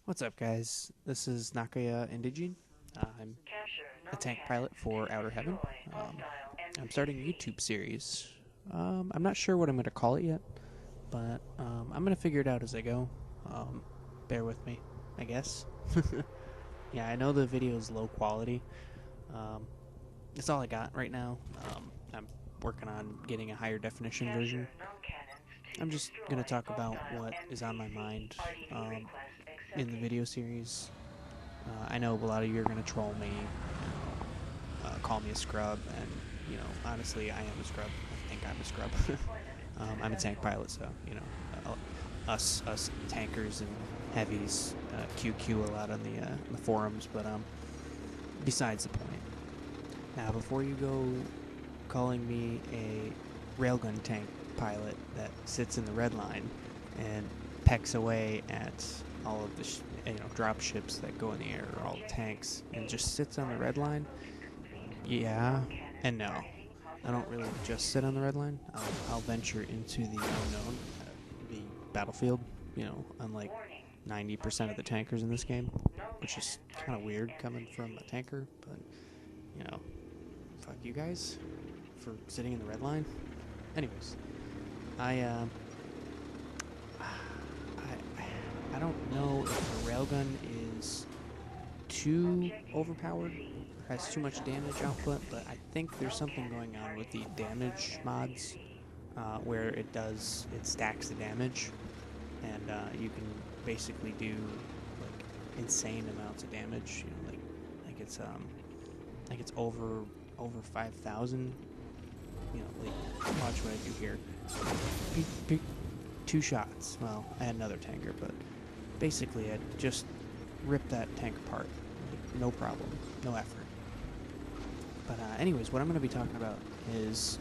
What's up, guys? This is Nakaya Indigene. I'm a tank pilot for Outer Heaven. Um, I'm starting a YouTube series. I'm not sure what I'm going to call it yet, but I'm going to figure it out as I go. Um, Bear with me, I guess. Yeah, I know the video is low quality. Um, that's all I got right now. I'm working on getting a higher definition version. I'm just going to talk about what is on my mind in the video series. I know a lot of you are going to troll me, call me a scrub, and, honestly, I am a scrub. I think I'm a scrub. I'm a tank pilot, so, us tankers and heavies QQ a lot on the forums, but besides the point. Now, before you go calling me a railgun tank pilot that sits in the red line and pecks away at all of the drop ships that go in the air, or all the tanks, and just sits on the red line, yeah and no. I don't really just sit on the red line. I'll venture into the unknown, the battlefield, unlike 90% of the tankers in this game, which is kind of weird coming from a tanker, but, fuck you guys for sitting in the red line. Anyways, I don't know if a railgun is too overpowered or has too much damage output, but I think there's something going on with the damage mods where it stacks the damage, and you can basically do like insane amounts of damage. Like it's over 5,000. Watch what I do here. Peek, peek. 2 shots. Well, I had another tanker, but basically I just ripped that tank apart. No problem. No effort. But anyways, what I'm going to be talking about is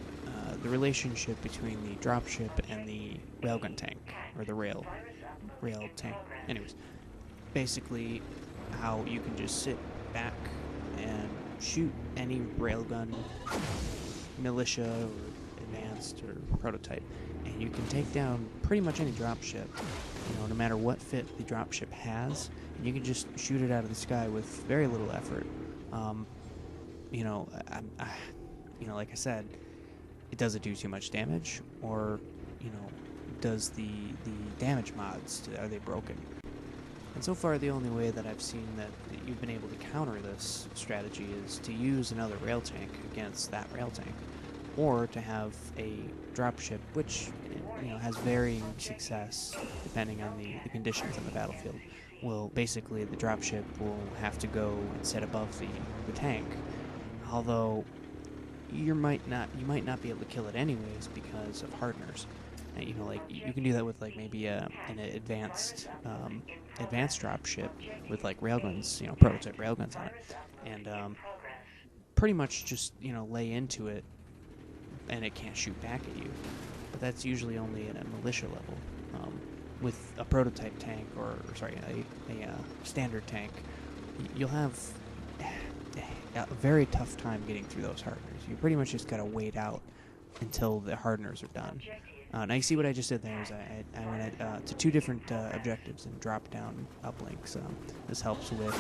the relationship between the dropship and the railgun tank, or the rail tank. Anyways, basically how you can just sit back and shoot any railgun, militia, or advanced, or prototype, and you can take down pretty much any dropship, no matter what fit the dropship has, and you can just shoot it out of the sky with very little effort. Like I said, does it do too much damage, or, does the damage mods, are they broken? And so far, the only way that I've seen that you've been able to counter this strategy is to use another rail tank against that rail tank, or to have a dropship, which has varying success depending on the conditions on the battlefield. Well, basically, the dropship will have to go and sit above the tank, although you might not be able to kill it anyways because of hardeners. And, you can do that with maybe an advanced dropship with railguns, prototype railguns on it, and pretty much just lay into it, and it can't shoot back at you. But that's usually only at a militia level. With a prototype tank, a standard tank, you'll have a very tough time getting through those hardeners. You pretty much just gotta wait out until the hardeners are done. Now you see what I just did there is I went to 2 different objectives and dropped down uplinks. This helps with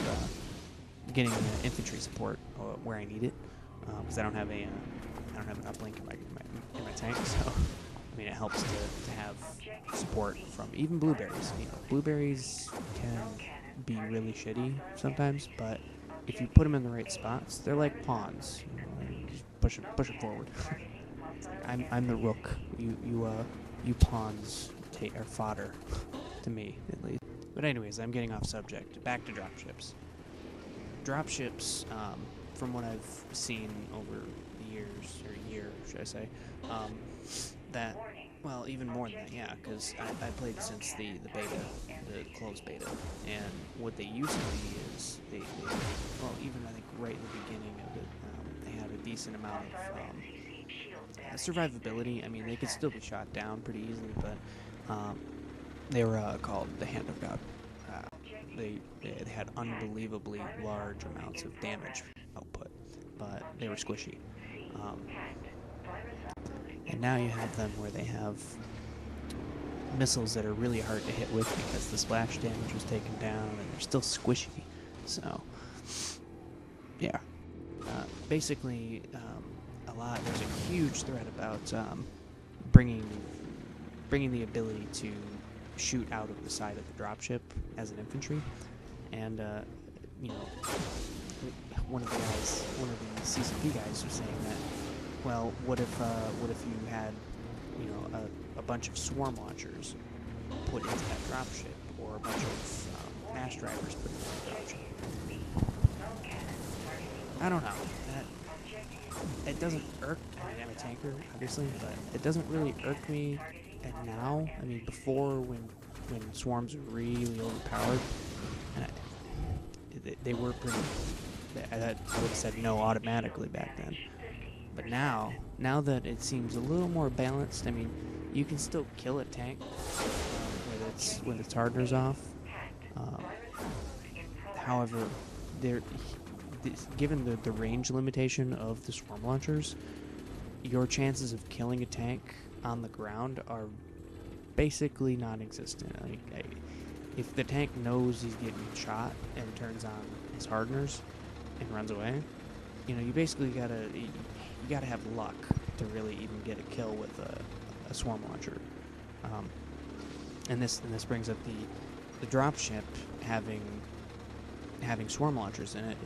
getting infantry support where I need it, because I don't have an uplink in my tank, so it helps to have support from even blueberries. Blueberries can be really shitty sometimes, but if you put them in the right spots, they're like pawns. Just push them forward. I'm the rook. You pawns are fodder to me, at least. But anyways, I'm getting off subject. Back to dropships. Dropships, from what I've seen over the years, or year, should I say, even more than that, yeah, because I played since the beta, the closed beta, and what they used to be is, even I think right in the beginning of it, they had a decent amount of survivability. They could still be shot down pretty easily, but they were called the Hand of God. They had unbelievably large amounts of damage output, but they were squishy. And now you have them where they have missiles that are really hard to hit with because the splash damage was taken down and they're still squishy. So, yeah. Basically, there's a huge threat about bringing the ability to shoot out of the side of the dropship as an infantry, and you know, one of the CCP guys was saying that, well, what if you had, you know, a bunch of swarm launchers put into that dropship, or a bunch of mass drivers put into that dropship? I don't know. It doesn't irk. I mean, I'm a tanker, obviously, but it doesn't really irk me. And now, I mean, before when swarms were really overpowered, and they were pretty. I would have said no automatically back then. But now that it seems a little more balanced, I mean, you can still kill a tank when its hardener's off. However, given the range limitation of the swarm launchers, your chances of killing a tank on the ground are basically non-existent. Like, if the tank knows he's getting shot and turns on his hardeners and runs away, you know, you basically gotta have luck to really even get a kill with a swarm launcher. And this brings up the dropship having swarm launchers in it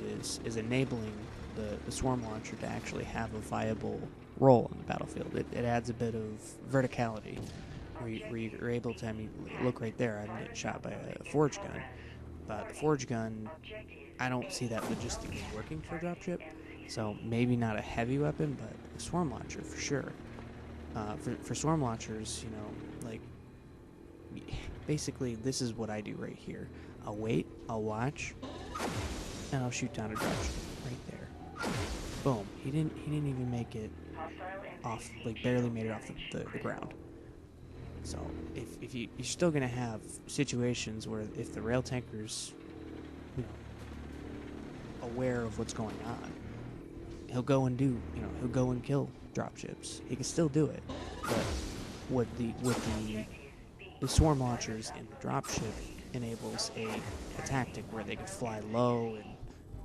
is enabling the swarm launcher to actually have a viable role in the battlefield. It adds a bit of verticality, where you're able to, I mean, look right there, I'm getting shot by a forge gun, but the forge gun, I don't see that logistically working for a dropship, so maybe not a heavy weapon, but a swarm launcher for sure. For swarm launchers, you know, like, basically this is what I do right here. I'll wait, I'll watch, and I'll shoot down a dropship right there. Boom. He didn't even make it off, like barely made it off the ground. So if you're still gonna have situations where if the rail tanker's, you know, aware of what's going on, he'll go and kill dropships. He can still do it, but what the swarm launchers in the dropship enables a tactic where they can fly low and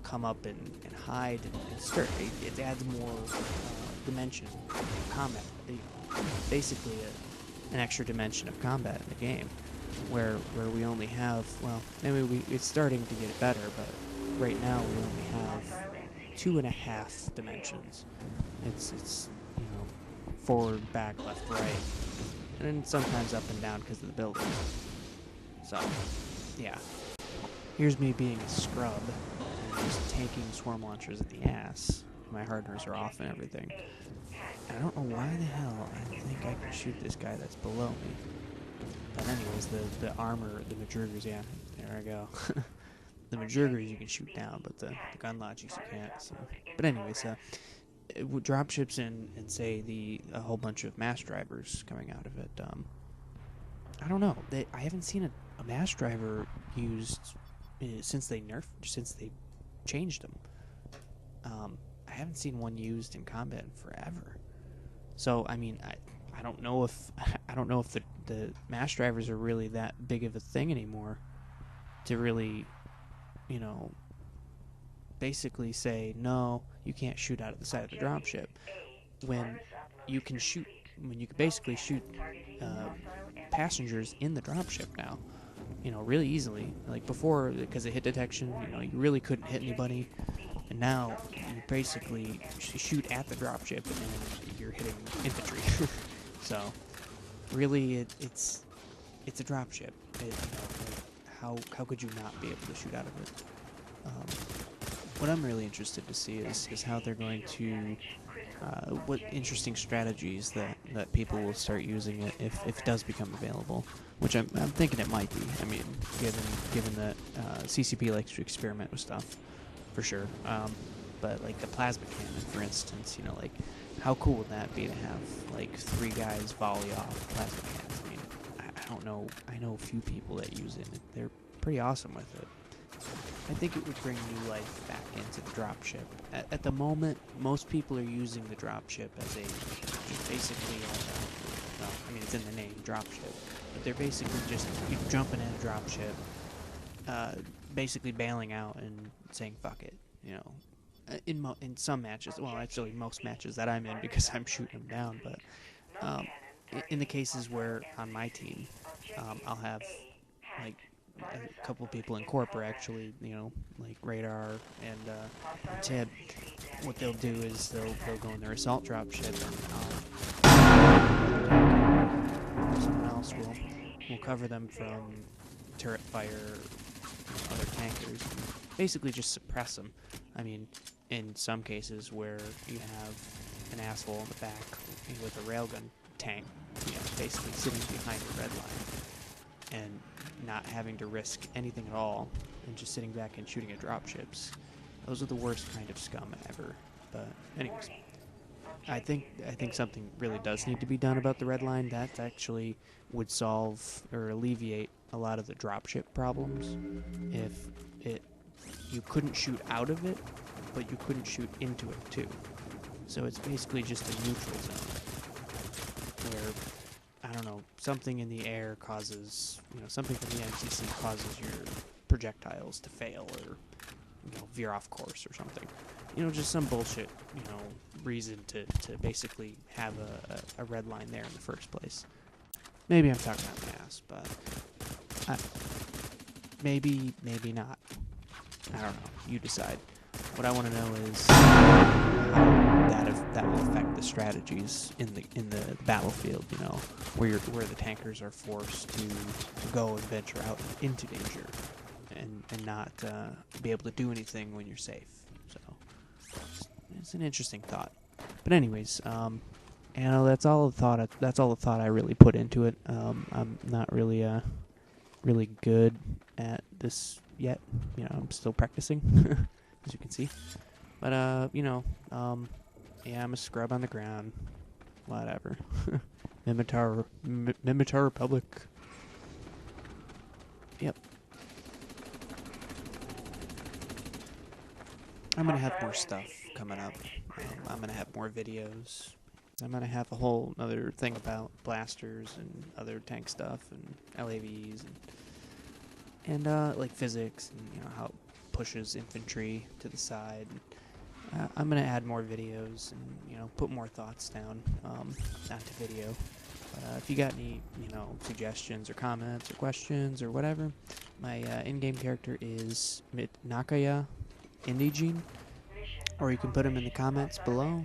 come up and hide and skirt. It adds more dimension of combat. Basically an extra dimension of combat in the game, where we only have, well, maybe it's starting to get better, but right now we only have 2.5 dimensions. It's you know, forward, back, left, right, and then sometimes up and down because of the buildings. So, yeah. Here's me being a scrub and just taking swarm launchers at the ass. My hardeners are off and everything. And I don't know why the hell I think I can shoot this guy that's below me. But anyways, the armor, the Madrugers, yeah, there I go. The Madrugers you can shoot down, but the gun logics you can't. So. But anyways, dropships and say a whole bunch of mass drivers coming out of it. I don't know. I haven't seen a mass driver used since they changed them. I haven't seen one used in combat in forever. So I mean, I don't know if the mass drivers are really that big of a thing anymore to really, you know, basically say no, you can't shoot out of the side of the dropship when you can basically shoot passengers in the dropship now, you know, really easily. Like before, because of hit detection, you know, you really couldn't hit anybody, and now you basically shoot at the dropship and you're hitting infantry. So really, it's a dropship. You know, how could you not be able to shoot out of it? What I'm really interested to see is how they're going to, what interesting strategies that people will start using it if it does become available, which I'm thinking it might be. I mean, given that CCP likes to experiment with stuff, for sure. But like the plasma cannon, for instance, you know, like how cool would that be to have like 3 guys volley off plasma cannons? I mean, I don't know. I know a few people that use it. They're pretty awesome with it. I think it would bring new life back into the dropship. At the moment, most people are using the dropship as just basically well, I mean, it's in the name, dropship. But they're basically just you jumping in a dropship, basically bailing out and saying fuck it, you know. In some matches, well, actually most matches that I'm in because I'm shooting them down, but in the cases where on my team, I'll have like a couple people in Corp are actually, you know, like Radar and Tib. What they'll do is they'll go in their assault dropship and someone else will cover them from turret fire, other tankers, basically just suppress them. I mean, in some cases where you have an asshole in the back with a railgun tank, you know, basically sitting behind the red line and not having to risk anything at all and just sitting back and shooting at dropships. Those are the worst kind of scum ever. But anyways, I think something really does need to be done about the red line. That actually would solve or alleviate a lot of the dropship problems if you couldn't shoot out of it, but you couldn't shoot into it too. So it's basically just a neutral zone where, I don't know, something in the air causes, you know, something from the MCC causes your projectiles to fail or, you know, veer off course or something. You know, just some bullshit, you know, reason to basically have a red line there in the first place. Maybe I'm talking out my ass, but maybe not. I don't know. You decide. What I want to know is how that will affect the strategies in the battlefield. You know, where the tankers are forced to go and venture out into danger, and not be able to do anything when you're safe. So it's an interesting thought. But anyways, you know, that's all the thought I really put into it. I'm not really really good at this yet. You know, I'm still practicing, as you can see. But you know, yeah, I'm a scrub on the ground. Whatever. Mimitar Republic. Yep. I'm gonna have more stuff coming up. I'm gonna have more videos. I'm gonna have a whole other thing about blasters and other tank stuff and LAVs and like physics and, you know, how it pushes infantry to the side. I'm gonna add more videos and, you know, put more thoughts down onto video. If you got any, you know, suggestions or comments or questions or whatever, my in-game character is Nakaya Indigene, or you can put them in the comments below.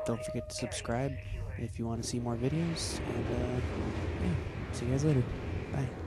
Don't forget to subscribe if you want to see more videos, and yeah, see you guys later. Bye.